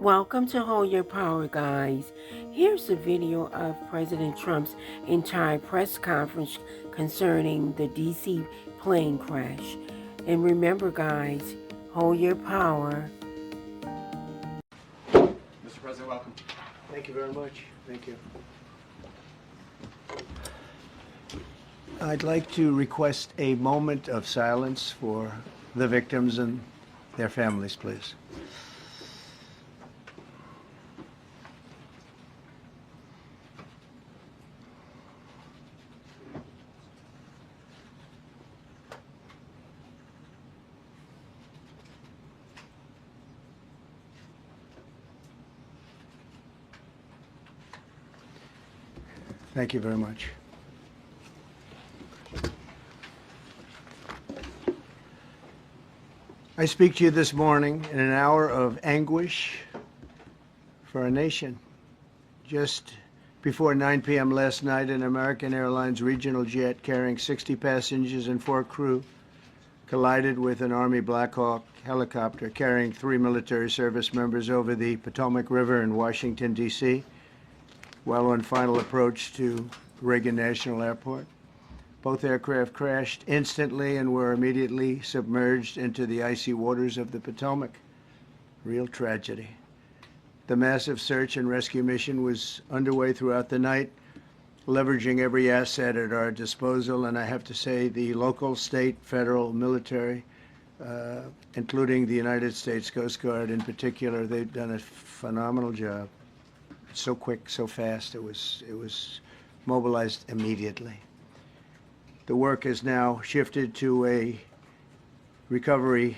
Welcome to Hold Your Power, guys. Here's a video of President Trump's entire press conference concerning the DC plane crash. And remember, guys, hold your power. Mr. President, welcome. Thank you very much. Thank you. I'd like to request a moment of silence for the victims and their families, please. Thank you very much. I speak to you this morning in an hour of anguish for our nation. Just before 9 p.m. last night, an American Airlines regional jet carrying 60 passengers and 4 crew collided with an Army Black Hawk helicopter carrying 3 military service members over the Potomac River in Washington, D.C., while on final approach to Regan Airport. Both aircraft crashed instantly and were immediately submerged into the icy waters of the Potomac. Real tragedy. The massive search and rescue mission was underway throughout the night, leveraging every asset at our disposal, and I have to say the local, state, federal, military, including the United States Coast Guard in particular, they've done a phenomenal job. So quick, so fast, it was mobilized immediately. The work has now shifted to a recovery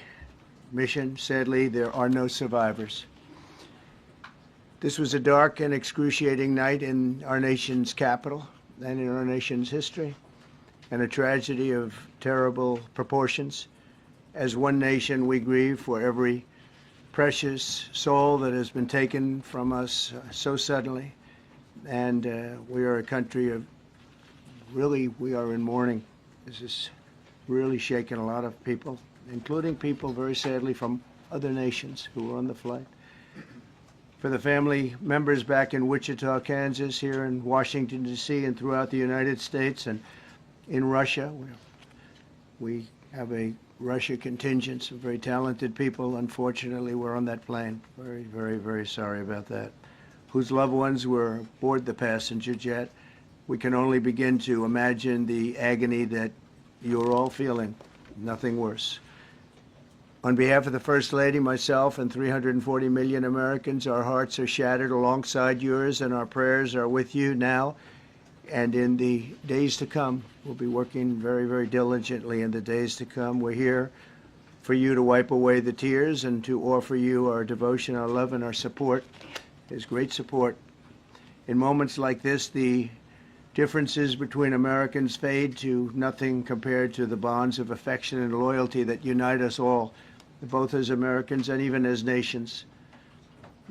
mission. Sadly, there are no survivors. This was a dark and excruciating night in our nation's capital and in our nation's history, and a tragedy of terrible proportions. As one nation, we grieve for every precious soul that has been taken from us so suddenly, and we are a country of we are in mourning. This has really shaken a lot of people, including people, very sadly, from other nations who were on the flight. For the family members back in Wichita, Kansas, here in Washington, D.C., and throughout the United States and in Russia, we have a Russia contingent, some very talented people, unfortunately, were on that plane. Very, very, very sorry about that. Whose loved ones were aboard the passenger jet. We can only begin to imagine the agony that you're all feeling. Nothing worse. On behalf of the First Lady, myself, and 340 million Americans, our hearts are shattered alongside yours, and our prayers are with you now and in the days to come. We'll be working very, very diligently in the days to come. We're here for you to wipe away the tears and to offer you our devotion, our love, and our support. There's great support. In moments like this, the differences between Americans fade to nothing compared to the bonds of affection and loyalty that unite us all, both as Americans and even as nations.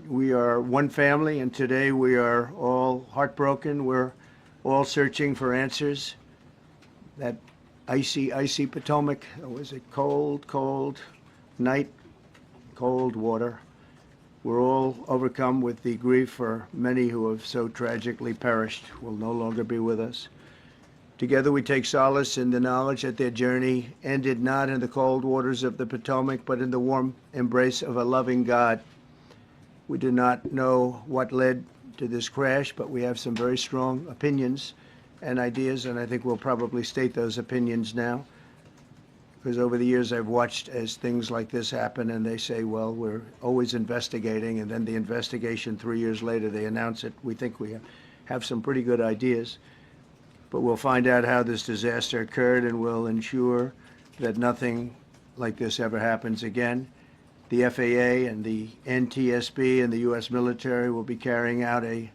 We are one family, and today we are all heartbroken. We're all searching for answers. That icy, icy Potomac, it was a cold, cold night, cold water. We're all overcome with the grief for many who have so tragically perished, will no longer be with us. Together we take solace in the knowledge that their journey ended not in the cold waters of the Potomac, but in the warm embrace of a loving God. We do not know what led to this crash, but we have some very strong opinions and ideas, and I think we'll probably state those opinions now. Because over the years I've watched as things like this happen, and they say, well, we're always investigating, and then the investigation 3 years later, they announce it. We think we have some pretty good ideas, but we'll find out how this disaster occurred, and we'll ensure that nothing like this ever happens again. The FAA and the NTSB and the U.S. military will be carrying out a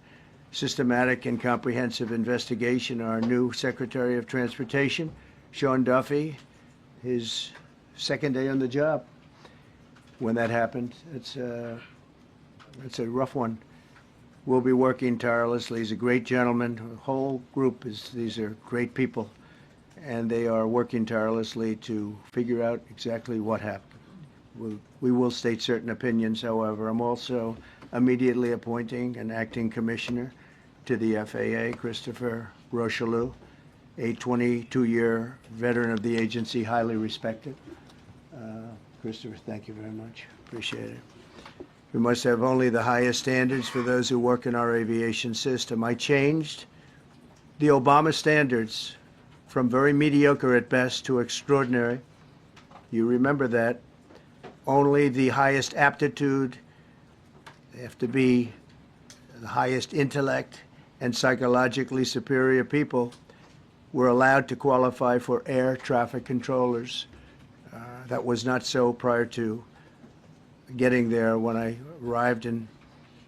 systematic and comprehensive investigation. Our new Secretary of Transportation, Sean Duffy, his second day on the job when that happened. It's a rough one. We'll be working tirelessly. He's a great gentleman. The whole group these are great people, and they are working tirelessly to figure out exactly what happened. We will state certain opinions, however. I'm also immediately appointing an acting commissioner to the FAA, Christopher Rocheleau, a 22-year veteran of the agency, highly respected. Christopher, thank you very much. Appreciate it. We must have only the highest standards for those who work in our aviation system. I changed the Obama standards from very mediocre at best to extraordinary. You remember that. Only the highest aptitude, they have to be the highest intellect and psychologically superior people were allowed to qualify for air traffic controllers. That was not so prior to getting there. When I arrived in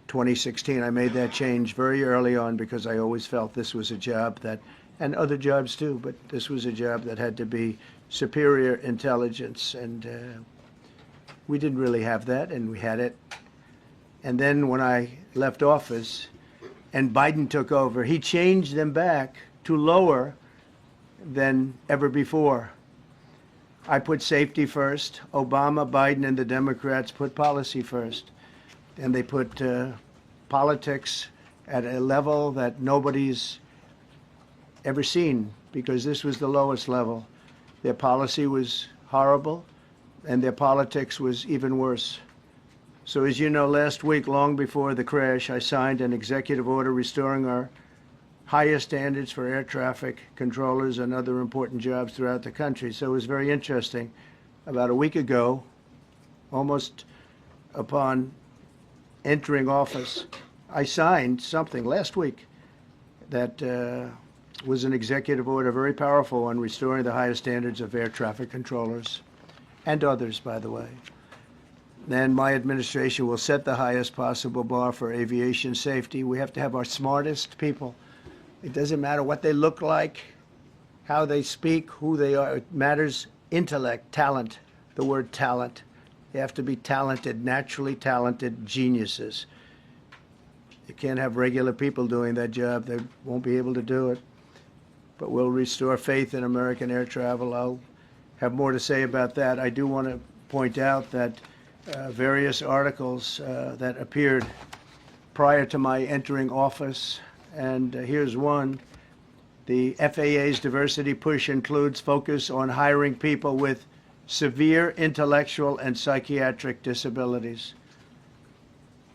2016, I made that change very early on because I always felt this was a job that, and other jobs too, but this was a job that had to be superior intelligence, and we didn't really have that, and we had it. And then when I left office and Biden took over, he changed them back to lower than ever before. I put safety first. Obama, Biden, and the Democrats put policy first. And they put politics at a level that nobody's ever seen, because this was the lowest level. Their policy was horrible, and their politics was even worse. So as you know, last week, long before the crash, I signed an executive order restoring our highest standards for air traffic controllers and other important jobs throughout the country. So it was very interesting. About a week ago, almost upon entering office, I signed something last week that was an executive order, very powerful, on restoring the highest standards of air traffic controllers and others, by the way. Then my administration will set the highest possible bar for aviation safety. We have to have our smartest people. It doesn't matter what they look like, how they speak, who they are. It matters intellect, talent, the word talent. They have to be talented, naturally talented geniuses. You can't have regular people doing that job. They won't be able to do it. But we'll restore faith in American air travel. I'll have more to say about that. I do want to point out that various articles that appeared prior to my entering office, and here's one. The FAA's diversity push includes focus on hiring people with severe intellectual and psychiatric disabilities.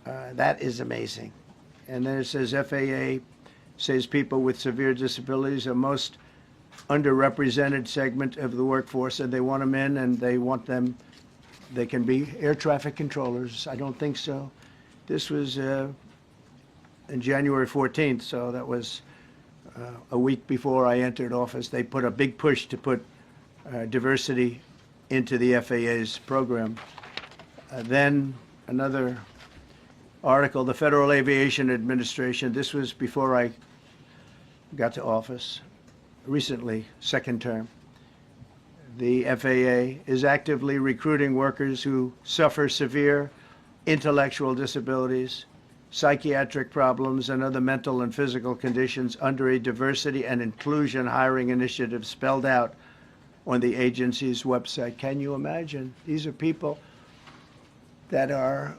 That is amazing. And then it says FAA says people with severe disabilities are most underrepresented segment of the workforce, and they want them in, and they want them, they can be air traffic controllers. I don't think so. This was in January 14th, so that was a week before I entered office. They put a big push to put diversity into the FAA's program. Then another article, the Federal Aviation Administration, this was before I got to office, recently, second term. The FAA is actively recruiting workers who suffer severe intellectual disabilities, psychiatric problems, and other mental and physical conditions under a diversity and inclusion hiring initiative spelled out on the agency's website. Can you imagine? These are people that are,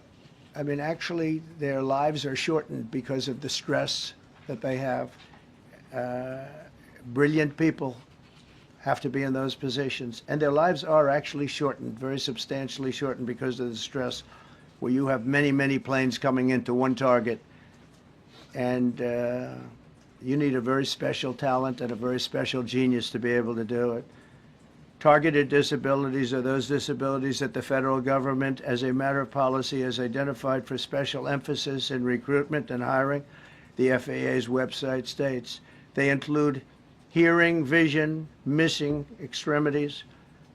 I mean, actually their lives are shortened because of the stress that they have. Brilliant people have to be in those positions, and their lives are actually shortened, very substantially shortened, because of the stress, where you have many, many planes coming into one target, and you need a very special talent and a very special genius to be able to do it. Targeted disabilities are those disabilities that the federal government, as a matter of policy, has identified for special emphasis in recruitment and hiring. The FAA's website states they include hearing, vision, missing extremities,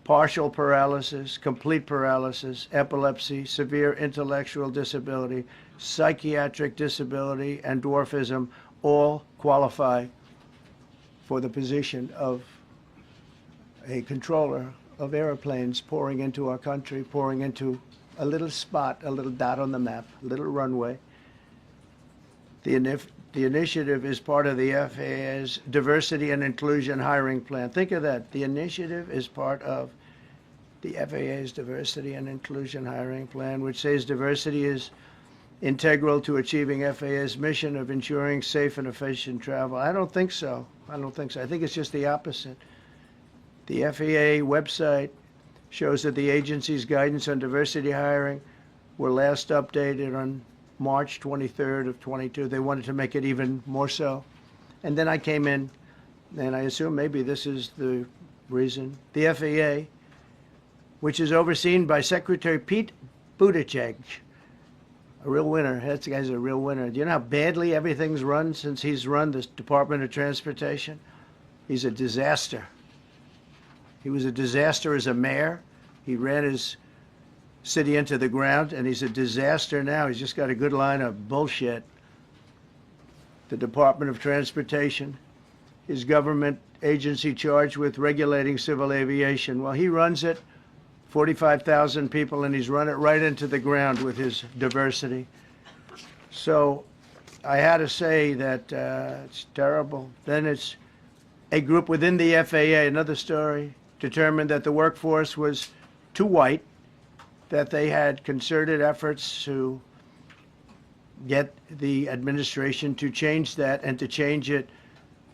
partial paralysis, complete paralysis, epilepsy, severe intellectual disability, psychiatric disability, and dwarfism all qualify for the position of a controller of airplanes pouring into our country, pouring into a little spot, a little dot on the map, a little runway. The initiative is part of the FAA's diversity and inclusion hiring plan. Think of that. The initiative is part of the FAA's diversity and inclusion hiring plan, which says diversity is integral to achieving FAA's mission of ensuring safe and efficient travel? I don't think so. I don't think so. I think it's just the opposite. The FAA website shows that the agency's guidance on diversity hiring were last updated on March 23rd of 22. They wanted to make it even more so. And then I came in, and I assume maybe this is the reason. The FAA, which is overseen by Secretary Pete Buttigieg, a real winner. That guy's a real winner. Do you know how badly everything's run since he's run the Department of Transportation? He's a disaster. He was a disaster as a mayor. He ran his city into the ground, and he's a disaster now. He's just got a good line of bullshit. The Department of Transportation is government agency charged with regulating civil aviation. Well, he runs it, 45,000 people, and he's run it right into the ground with his diversity. So I had to say that it's terrible. Then it's a group within the FAA, another story, determined that the workforce was too white, that they had concerted efforts to get the administration to change that and to change it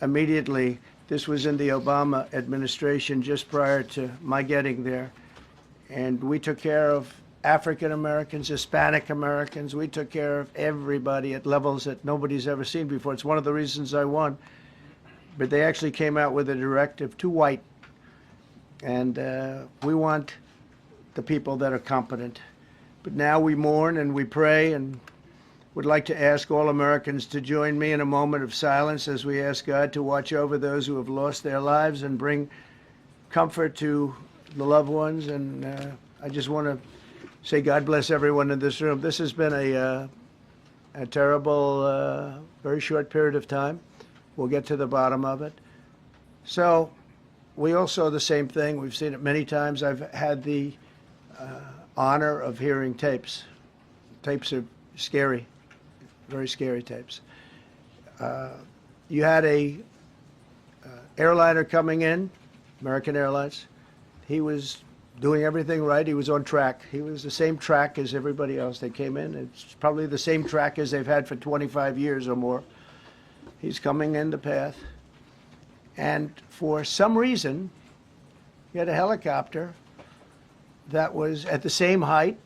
immediately. This was in the Obama administration just prior to my getting there. And we took care of African Americans, Hispanic Americans. We took care of everybody at levels that nobody's ever seen before. It's one of the reasons I won. But they actually came out with a directive, too white. And we want the people that are competent. But now we mourn and we pray and would like to ask all Americans to join me in a moment of silence as we ask God to watch over those who have lost their lives and bring comfort to the loved ones. And I just want to say God bless everyone in this room. This has been a terrible, very short period of time. We'll get to the bottom of it. So we all saw the same thing. We've seen it many times. I've had the honor of hearing tapes. Tapes are scary, very scary tapes. You had a airliner coming in, American Airlines. He was doing everything right. He was on track. He was the same track as everybody else. They came in. It's probably the same track as they've had for 25 years or more. He's coming in the path. And for some reason, he had a helicopter that was at the same height,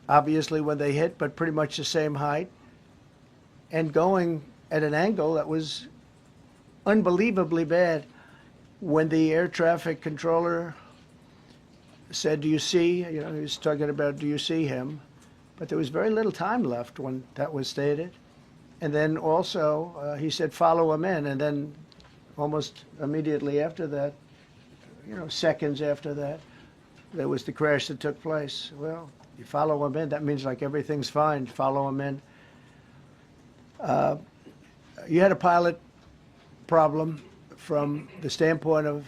obviously when they hit, but pretty much the same height, and going at an angle that was unbelievably bad. When the air traffic controller said, "Do you see?" He was talking about, "Do you see him?" But there was very little time left when that was stated. And then also he said, "Follow him in." And then almost immediately after that, seconds after that, there was the crash that took place. Well, you follow him in, that means like everything's fine. Follow him in. You had a pilot problem from the standpoint of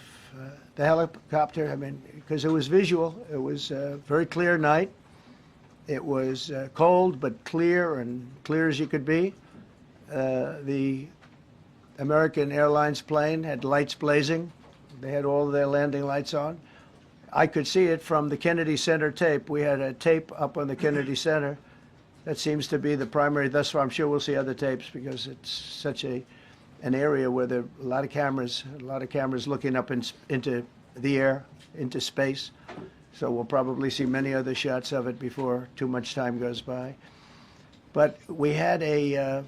the helicopter. I mean, because it was visual. It was a very clear night. It was cold but clear, and clear as you could be. The American Airlines plane had lights blazing. They had all their landing lights on. I could see it from the Kennedy Center tape. We had a tape up on the Kennedy Center. That seems to be the primary. Thus far, I'm sure we'll see other tapes because it's such an area where there are a lot of cameras looking up into the air, into space. So we'll probably see many other shots of it before too much time goes by. But we had a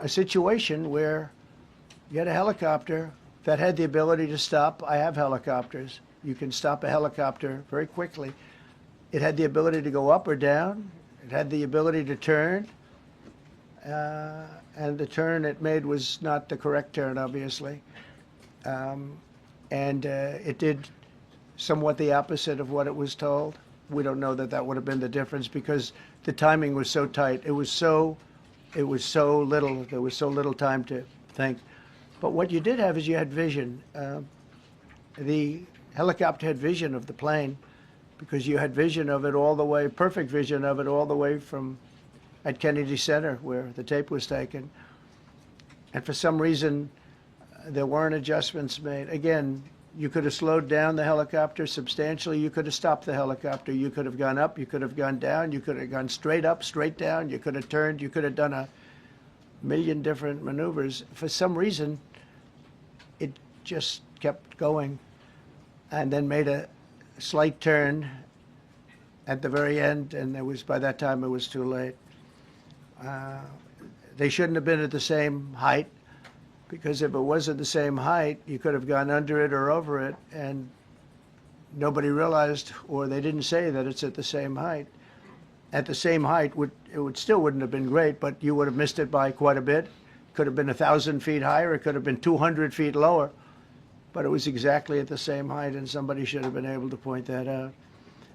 situation where you had a helicopter that had the ability to stop. I have helicopters. You can stop a helicopter very quickly. It had the ability to go up or down. It had the ability to turn. And the turn it made was not the correct turn, obviously. And it did somewhat the opposite of what it was told. We don't know that would have been the difference because the timing was so tight. It was so little. There was so little time to think. But what you did have is you had vision. The helicopter had vision of the plane because you had vision of it all the way, perfect vision of it all the way from at Kennedy Center where the tape was taken. And for some reason, there weren't adjustments made. Again, You could have slowed down the helicopter substantially. You could have stopped the helicopter. You could have gone up. You could have gone down. You could have gone straight up, straight down. You could have turned. You could have done a million different maneuvers. For some reason, it just kept going and then made a slight turn at the very end, and by that time it was too late. They shouldn't have been at the same height, because if it was at the same height, you could have gone under it or over it, and nobody realized, or they didn't say that it's at the same height. At the same height, still wouldn't have been great, but you would have missed it by quite a bit. Could have been 1,000 feet higher. It could have been 200 feet lower. But it was exactly at the same height, and somebody should have been able to point that out.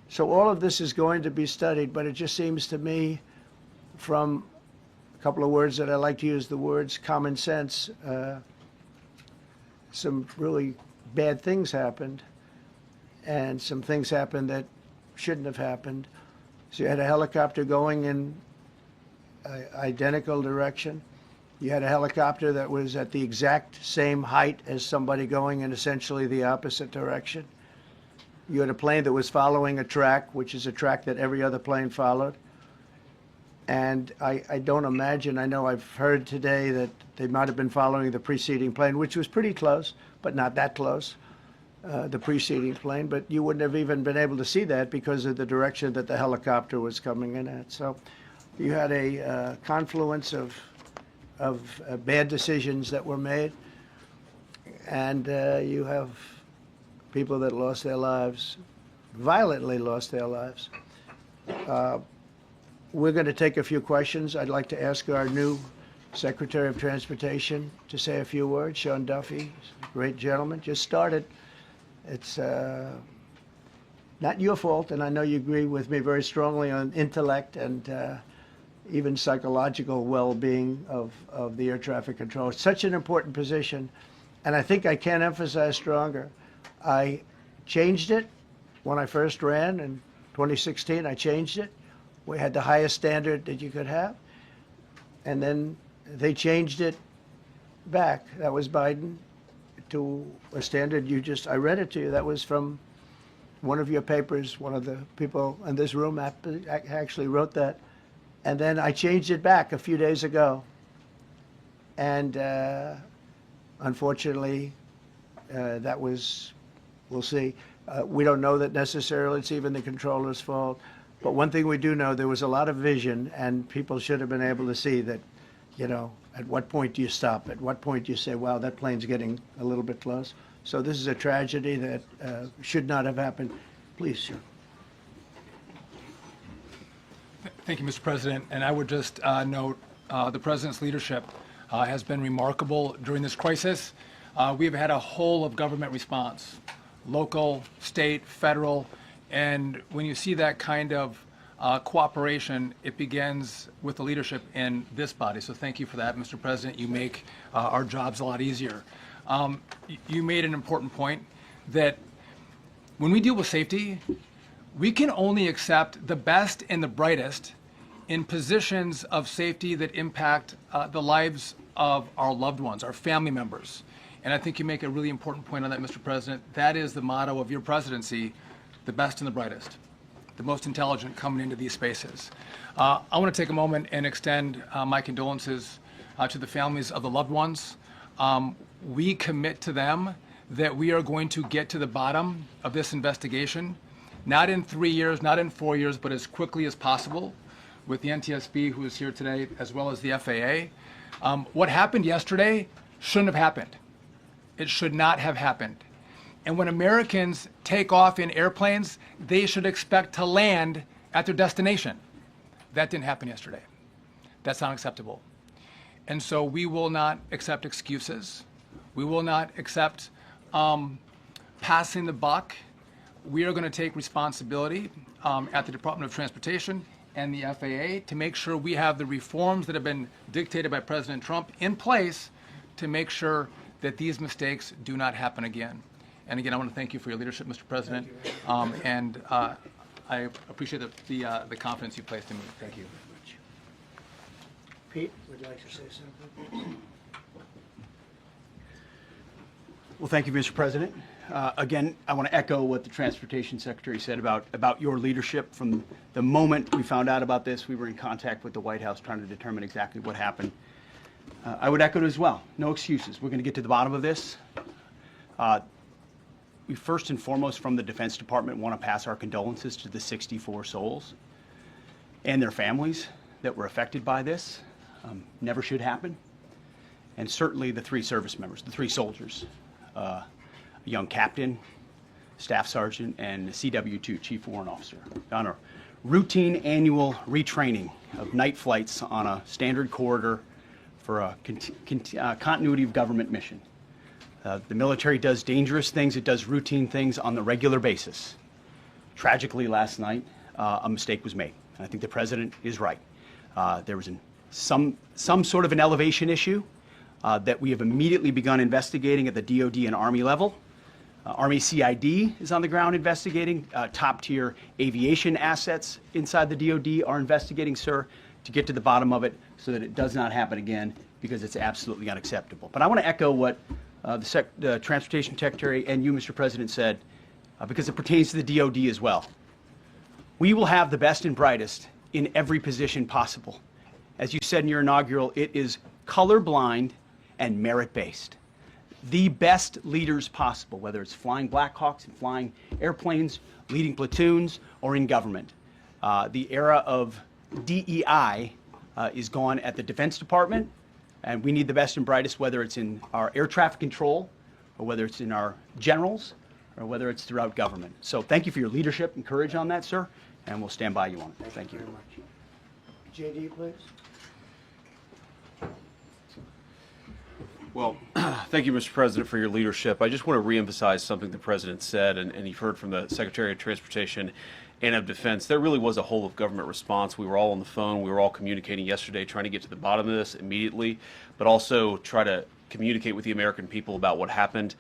So all of this is going to be studied, but it just seems to me, from a couple of words that I like to use, the words common sense, some really bad things happened, and some things happened that shouldn't have happened. So you had a helicopter going in an identical direction. You had a helicopter that was at the exact same height as somebody going in essentially the opposite direction. You had a plane that was following a track, which is a track that every other plane followed. And I don't imagine, I know I've heard today that they might have been following the preceding plane, which was pretty close, but not that close, the preceding plane. But you wouldn't have even been able to see that because of the direction that the helicopter was coming in at. So you had a confluence of bad decisions that were made, and you have people that lost their lives, violently lost their lives. We're going to take a few questions. I'd like to ask our new Secretary of Transportation to say a few words. Sean Duffy, great gentleman, just started. It's not your fault, and I know you agree with me very strongly on intellect and even psychological well-being of the air traffic control. It's such an important position, and I think I can't emphasize stronger. I changed it when I first ran in 2016. I changed it. We had the highest standard that you could have, and then they changed it back. That was Biden, to a standard I read it to you. That was from one of your papers. One of the people in this room actually wrote that. And then I changed it back a few days ago. And unfortunately, that was, we'll see. We don't know that necessarily it's even the controller's fault. But one thing we do know, there was a lot of vision, and people should have been able to see that, at what point do you stop? At what point do you say, wow, that plane's getting a little bit close? So this is a tragedy that should not have happened. Please, sir. Thank you, Mr. President. And I would just note the President's leadership has been remarkable during this crisis. We've had a whole of government response, local, state, federal, and when you see that kind of cooperation, it begins with the leadership in this body. So thank you for that, Mr. President. You make our jobs a lot easier. You made an important point that when we deal with safety, we can only accept the best and the brightest in positions of safety that impact the lives of our loved ones, our family members. And I think you make a really important point on that, Mr. President. That is the motto of your presidency, the best and the brightest, the most intelligent coming into these spaces. I want to take a moment and extend my condolences to the families of the loved ones. We commit to them that we are going to get to the bottom of this investigation, not in 3 years, not in 4 years, but as quickly as possible, with the NTSB, who is here today, as well as the FAA. What happened yesterday shouldn't have happened. It should not have happened. And when Americans take off in airplanes, they should expect to land at their destination. That didn't happen yesterday. That's not acceptable. And so we will not accept excuses. We will not accept passing the buck. We are going to take responsibility at the Department of Transportation and the FAA to make sure we have the reforms that have been dictated by President Trump in place to make sure that these mistakes do not happen again. And again, I want to thank you for your leadership, Mr. President, and I appreciate the confidence you placed in me. Thank you. Pete would like to say something. Well, thank you, Mr. President. Again, I want to echo what the Transportation Secretary said about your leadership. From the moment we found out about this, we were in contact with the White House trying to determine exactly what happened. I would echo it as well. No excuses. We're going to get to the bottom of this. We first and foremost, from the Defense Department, want to pass our condolences to the 64 souls and their families that were affected by this. Never should happen. And certainly the 3 service members, the 3 soldiers, a young captain, staff sergeant, and a CW2, Chief Warrant Officer, on a routine annual retraining of night flights on a standard corridor for a continuity of government mission. The military does dangerous things, it does routine things on the regular basis. Tragically, last night, a mistake was made. And I think the President is right. There was some sort of an elevation issue that we have immediately begun investigating at the DoD and Army level. Army CID is on the ground investigating. Top-tier aviation assets inside the DoD are investigating, sir, to get to the bottom of it so that it does not happen again, because it's absolutely unacceptable. But I want to echo what the Transportation Secretary and you, Mr. President, said, because it pertains to the DoD as well. We will have the best and brightest in every position possible. As you said in your inaugural, it is colorblind and merit-based. The best leaders possible, whether it's flying Black Hawks and flying airplanes, leading platoons, or in government. The era of DEI is gone at the Defense Department, and we need the best and brightest, whether it's in our air traffic control, or whether it's in our generals, or whether it's throughout government. So thank you for your leadership and courage on that, sir, and we'll stand by you on it. Thank you very much. JD, please. Well, thank you, Mr. President, for your leadership. I just want to reemphasize something the President said, and you've heard from the Secretary of Transportation and of Defense. There really was a whole of government response. We were all on the phone. We were all communicating yesterday, trying to get to the bottom of this immediately, but also try to communicate with the American people about what happened.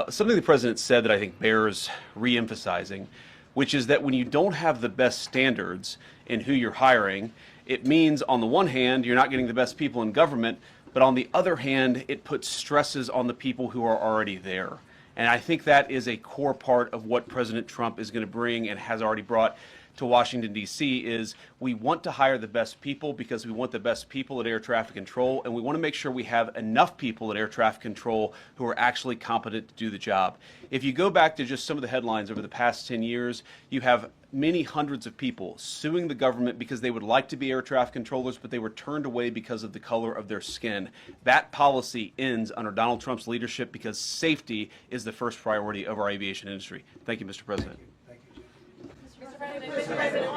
Something the President said that I think bears reemphasizing, which is that when you don't have the best standards in who you're hiring, it means, on the one hand, you're not getting the best people in government, but on the other hand, it puts stresses on the people who are already there. And I think that is a core part of what President Trump is going to bring and has already brought to Washington, D.C., is we want to hire the best people because we want the best people at air traffic control, and we want to make sure we have enough people at air traffic control who are actually competent to do the job. If you go back to just some of the headlines over the past 10 years, you have many hundreds of people suing the government because they would like to be air traffic controllers, but they were turned away because of the color of their skin. That policy ends under Donald Trump's leadership because safety is the first priority of our aviation industry. Thank you, Mr. President. Mr. President,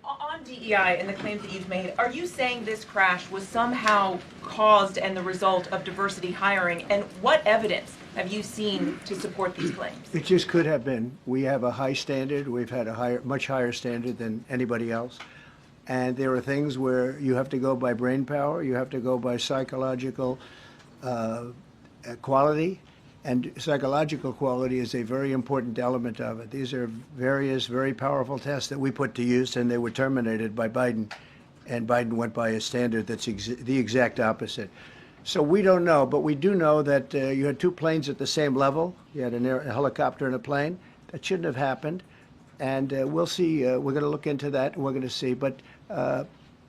on DEI and the claims that you've made, are you saying this crash was somehow caused and the result of diversity hiring? And what evidence have you seen to support these claims? It just could have been. We have a high standard. We've had a much higher standard than anybody else. And there are things where you have to go by brain power, you have to go by psychological quality. And psychological quality is a very important element of it. These are various very powerful tests that we put to use, and they were terminated by Biden. And Biden went by a standard that's the exact opposite. So we don't know, but we do know that you had 2 planes at the same level. You had a helicopter and a plane. That shouldn't have happened. And we'll see. We're going to look into that, and we're going to see. But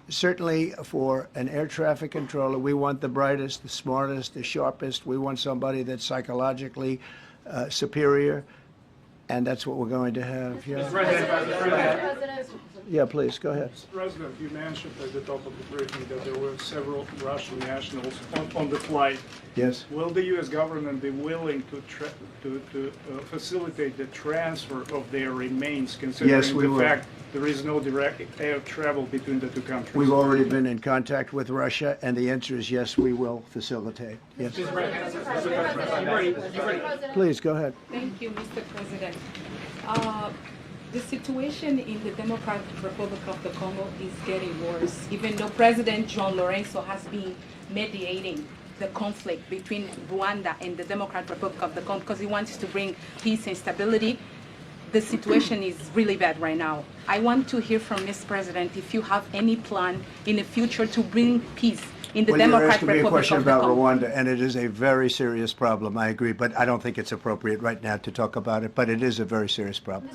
certainly for an air traffic controller, we want the brightest, the smartest, the sharpest. We want somebody that's psychologically superior, and that's what we're going to have. Yeah. Yeah, please, go ahead. Mr. President, you mentioned at the top of the briefing that there were several Russian nationals on the flight. Yes. Will the U.S. government be willing to facilitate the transfer of their remains, considering Yes, we the will. fact there is no direct air travel between the 2 countries? We've already been in contact with Russia, and the answer is yes, we will facilitate. Yes. Please, go ahead. Thank you, Mr. President. The situation in the Democratic Republic of the Congo is getting worse, even though President John Lorenzo has been mediating the conflict between Rwanda and the Democratic Republic of the Congo because he wants to bring peace and stability. The situation is really bad right now. I want to hear from Ms. President if you have any plan in the future to bring peace in the Well, you're Democratic asking me a Republic question of the about Congo. Rwanda, and it is a very serious problem, I agree, but I don't think it's appropriate right now to talk about it, but it is a very serious problem.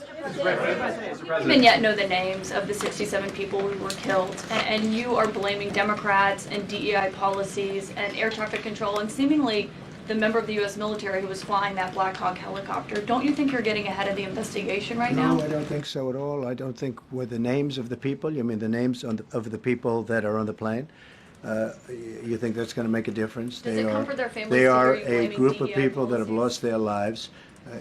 Even yet know the names of the 67 people who were killed, and you are blaming Democrats and DEI policies and air traffic control and seemingly the member of the U.S. military who was flying that Black Hawk helicopter. Don't you think you're getting ahead of the investigation right now? No, I don't think so at all. I don't think with the names of the people, you mean the names of the people that are on the plane? You think that's going to make a difference? Does it comfort their families They to are hear you a blaming group of DEI people that have policies? lost their lives.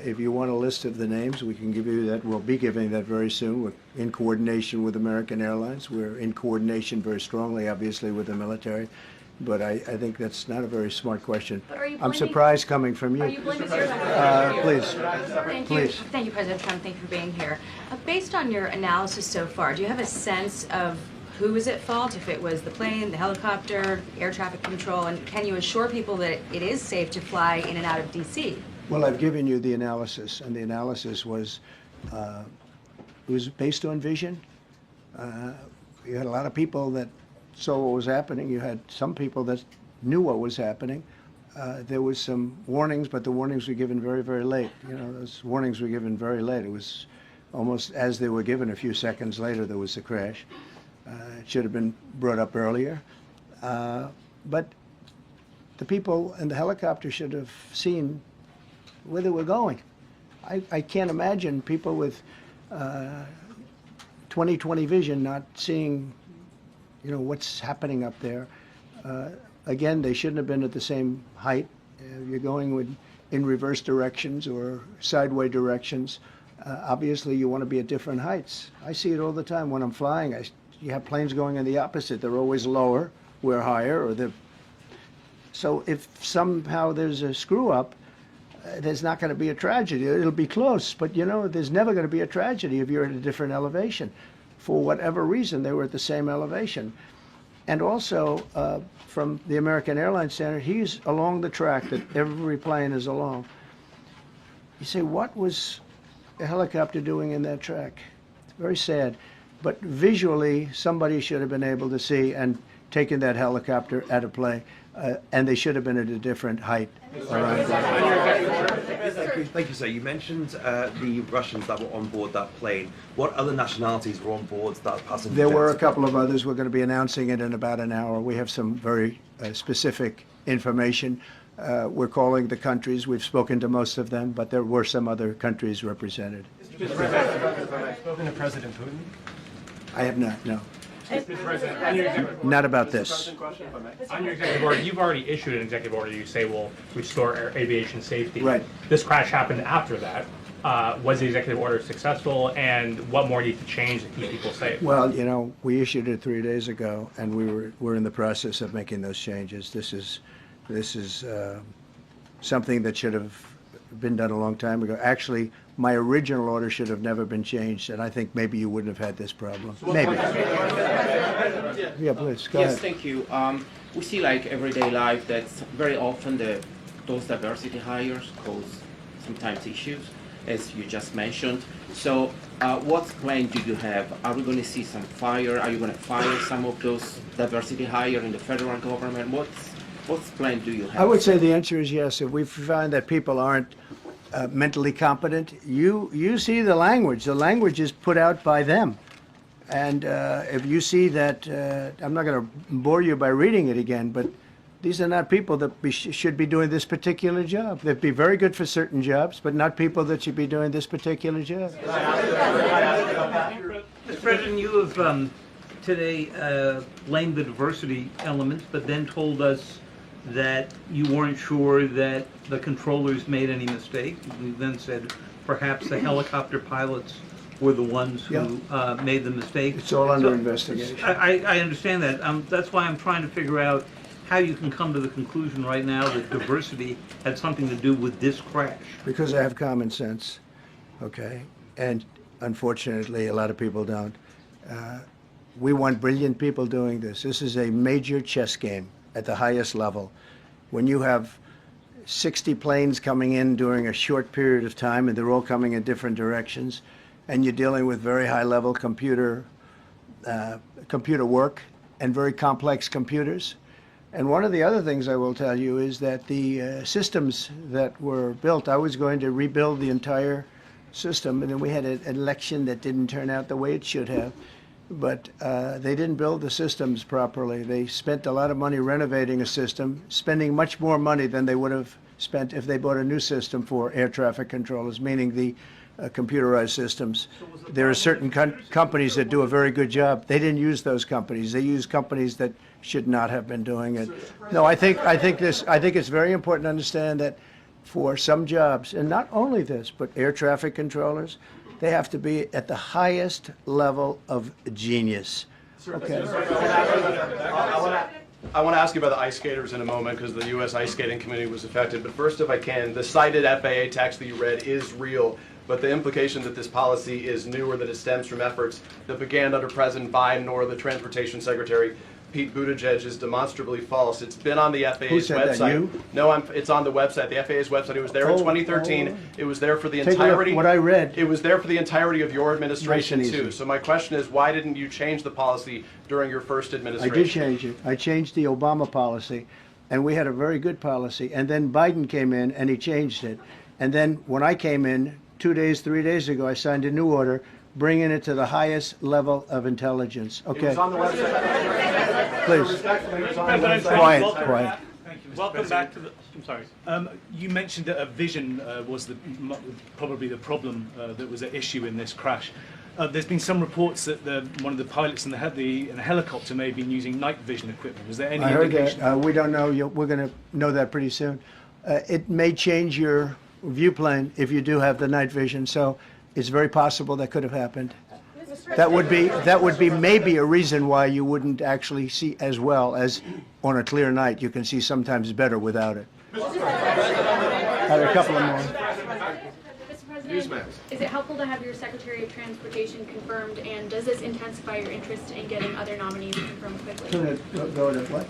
If you want a list of the names, we can give you that. We'll be giving that very soon. We're in coordination with American Airlines. We're in coordination very strongly, obviously, with the military. But I think that's not a very smart question. But are you I'm blaming- surprised coming from you. Are you blaming air Please. Thank Please. you. Thank you, President Trump. Thank you for being here. Based on your analysis so far, do you have a sense of who was at fault, if it was the plane, the helicopter, air traffic control, and can you assure people that it is safe to fly in and out of D.C.? Well, I've given you the analysis, and the analysis was it was based on vision. You had a lot of people that saw what was happening. You had some people that knew what was happening. There was some warnings, but the warnings were given very, very late. You know, those warnings were given very late. It was almost as they were given a few seconds later, there was a crash. It should have been brought up earlier. But the people in the helicopter should have seen where they were going. I can't imagine people with 20/20 vision not seeing, you know, what's happening up there. Again, they shouldn't have been at the same height. You're going in reverse directions or sideways directions. Obviously, you want to be at different heights. I see it all the time when I'm flying. You have planes going in the opposite. They're always lower, we're higher, so if somehow there's a screw up, there's not going to be a tragedy. It'll be close, but you know, there's never going to be a tragedy if you're at a different elevation. For whatever reason, they were at the same elevation. And also, from the American Airlines standard, he's along the track that every plane is along. You say, what was a helicopter doing in that track? It's very sad. But visually, somebody should have been able to see and taken that helicopter out of play, and they should have been at a different height. Thank you, sir. You mentioned the Russians that were on board that plane. What other nationalities were on board that passenger There were a jet? couple of others. We're going to be announcing it in about an hour. We have some very specific information. We're calling the countries. We've spoken to most of them, but there were some other countries represented. Spoken to President Putin? I have not, no. Mr. President, on your executive order, Not about this. on your executive order, you've already issued an executive order. You say will restore aviation safety. Right. This crash happened after that. Was the executive order successful, and what more needs to change to keep people safe? Well, you know, we issued it 3 days ago, and we're in the process of making those changes. This is something that should have been done a long time ago. Actually, my original order should have never been changed, and I think maybe you wouldn't have had this problem. Maybe. Yeah, please, go Yes, ahead. thank you. We see like everyday life that very often those diversity hires cause sometimes issues, as you just mentioned. So what plan do you have? Are we going to see some fire? Are you going to fire some of those diversity hire in the federal government? What plan do you have? I would say the answer is yes. If we find that people aren't mentally competent, you see the language. The language is put out by them. And if you see that, I'm not going to bore you by reading it again, but these are not people that should be doing this particular job. They'd be very good for certain jobs, but not people that should be doing this particular job. Mr. President, you have today blamed the diversity elements, but then told us that you weren't sure that the controllers made any mistake. You then said perhaps the helicopter pilots were the ones who made the mistake. It's all under investigation. I understand that. That's why I'm trying to figure out how you can come to the conclusion right now that diversity had something to do with this crash. Because I have common sense, okay? And unfortunately, a lot of people don't. We want brilliant people doing this. This is a major chess game at the highest level. When you have 60 planes coming in during a short period of time, and they're all coming in different directions, and you're dealing with very high-level computer work and very complex computers, And one of the other things I will tell you is that the systems that were built, I was going to rebuild the entire system, and then we had an election that didn't turn out the way it should have. But they didn't build the systems properly. They spent a lot of money renovating a system, spending much more money than they would have spent if they bought a new system for air traffic controllers, meaning the computerized systems. There are certain companies that do a very good job. They didn't use those companies. They used companies that should not have been doing it. No, I think it's very important to understand that for some jobs, and not only this, but air traffic controllers, they have to be at the highest level of genius. Okay. I want to ask you about the ice skaters in a moment because the U.S. Ice Skating Committee was affected. But first, if I can, the cited FAA text that you read is real. But the implication that this policy is new or that it stems from efforts that began under President Biden or the Transportation Secretary Pete Buttigieg is demonstrably false. It's been on the FAA's Who said website. That, you? No, it's on the website, the FAA's website. It was there in 2013. It was there for the Take entirety. a look. What I read. It was there for the entirety of your administration Nice and too. easy. So my question is, why didn't you change the policy during your first I administration? did change it. I changed the Obama policy, and we had a very good policy. And then Biden came in, and he changed it. And then when I came in 2 days, 3 days ago, I signed a new order, bringing it to the highest level of intelligence. Okay. It was on the website. Please. Quiet, quiet. Thank you, Mr. Welcome back to the. I'm sorry. You mentioned that a vision was probably the problem that was at issue in this crash. There's been some reports that one of the pilots in the helicopter may have been using night vision equipment. Was there any I heard indication? that. We don't know. We're going to know that pretty soon. It may change your viewplane if you do have the night vision. So it's very possible that could have happened. That would be maybe a reason why you wouldn't actually see as well as on a clear night. You can see sometimes better without it. I have a couple of more. Mr. President, is it helpful to have your Secretary of Transportation confirmed, and does this intensify your interest in getting other nominees confirmed quickly? Go to what?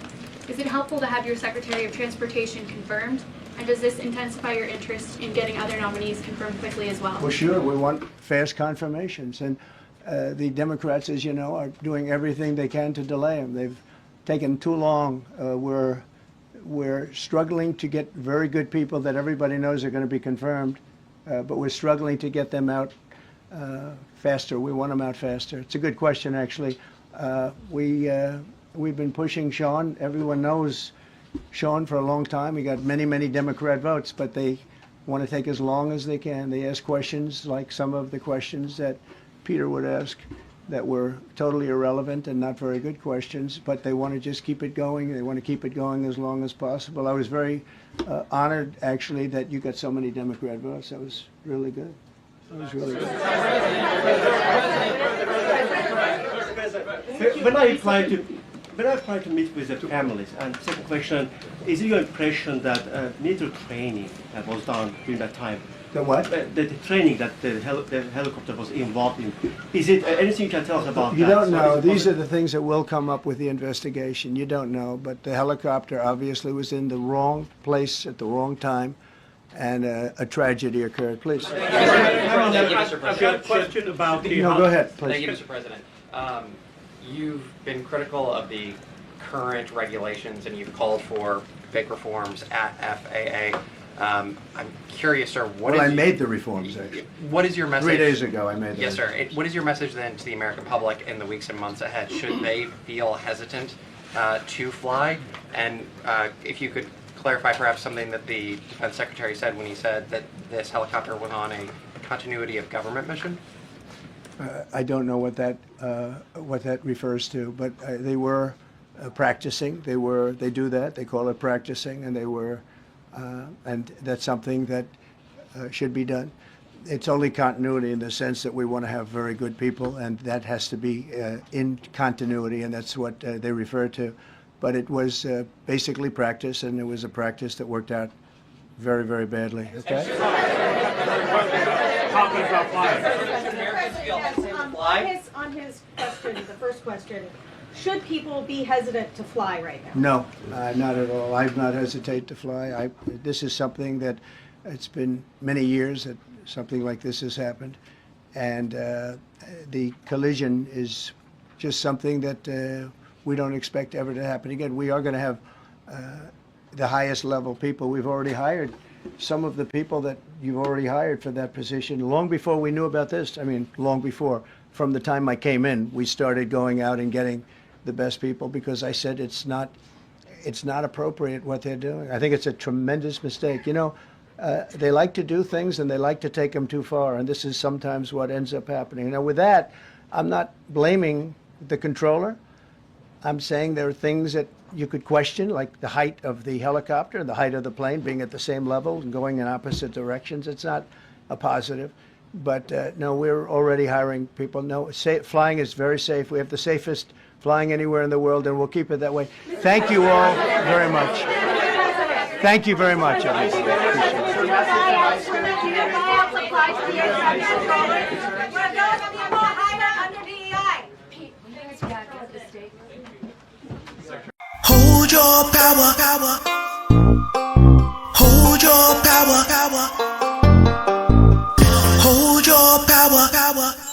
Is it helpful to have your Secretary of Transportation confirmed, and does this intensify your interest in getting other nominees confirmed quickly as well? Well, sure. We want fast confirmations. And the Democrats, as you know, are doing everything they can to delay them. They've taken too long. We're struggling to get very good people that everybody knows are going to be confirmed, but we're struggling to get them out faster. We want them out faster. It's a good question, actually. We've been pushing Sean. Everyone knows Sean for a long time. He got many, many Democrat votes, but they want to take as long as they can. They ask questions like some of the questions that Peter would ask that were totally irrelevant and not very good questions, but they want to just keep it going. They want to keep it going as long as possible. I was very honored, actually, that you got so many Democrat votes. That was really good. That was really good. When I applied to meet with the families, and second question, is it your impression that military training was done during that time? The what? The training that the helicopter was involved in. Is it anything you can tell us about You that? don't know. These are the things that will come up with the investigation. You don't know. But the helicopter obviously was in the wrong place at the wrong time, and a tragedy occurred. Please. Thank you, Mr. President. I've got a question about the. No, go ahead, please. Thank you, Mr. President. You've been critical of the current regulations, and you've called for big reforms at FAA. I'm curious, sir, I made the reforms, actually. What is your message? 3 days ago, I made them. Yes, sir. What is your message then to the American public in the weeks and months ahead? Should they feel hesitant to fly? And if you could clarify perhaps something that the Defense Secretary said when he said that this helicopter was on a continuity of government mission? I don't know what that refers to, but they were practicing. They do that. They call it practicing, and they were. And that's something that should be done. It's only continuity in the sense that we want to have very good people, and that has to be in continuity, and that's what they refer to. But it was basically practice, and it was a practice that worked out very, very badly. Okay? On his question, the first question, should people be hesitant to fly right now? No, not at all. I've not hesitated to fly. This is something that it's been many years that something like this has happened, and the collision is just something that we don't expect ever to happen again. We are going to have the highest level people we've already hired. Some of the people that you've already hired for that position, long before we knew about this, I mean, long before, from the time I came in, we started going out and getting the best people because I said it's not appropriate what they're doing. I think it's a tremendous mistake. You know, they like to do things and they like to take them too far, and this is sometimes what ends up happening. Now, with that, I'm not blaming the controller. I'm saying there are things that you could question, like the height of the helicopter, the height of the plane being at the same level and going in opposite directions. It's not a positive. But no, we're already hiring people. No, flying is very safe. We have the safest flying anywhere in the world, and we'll keep it that way. Thank you all very much. Thank you very much, Hold your power, power. Hold your power, power. Hold your power, power.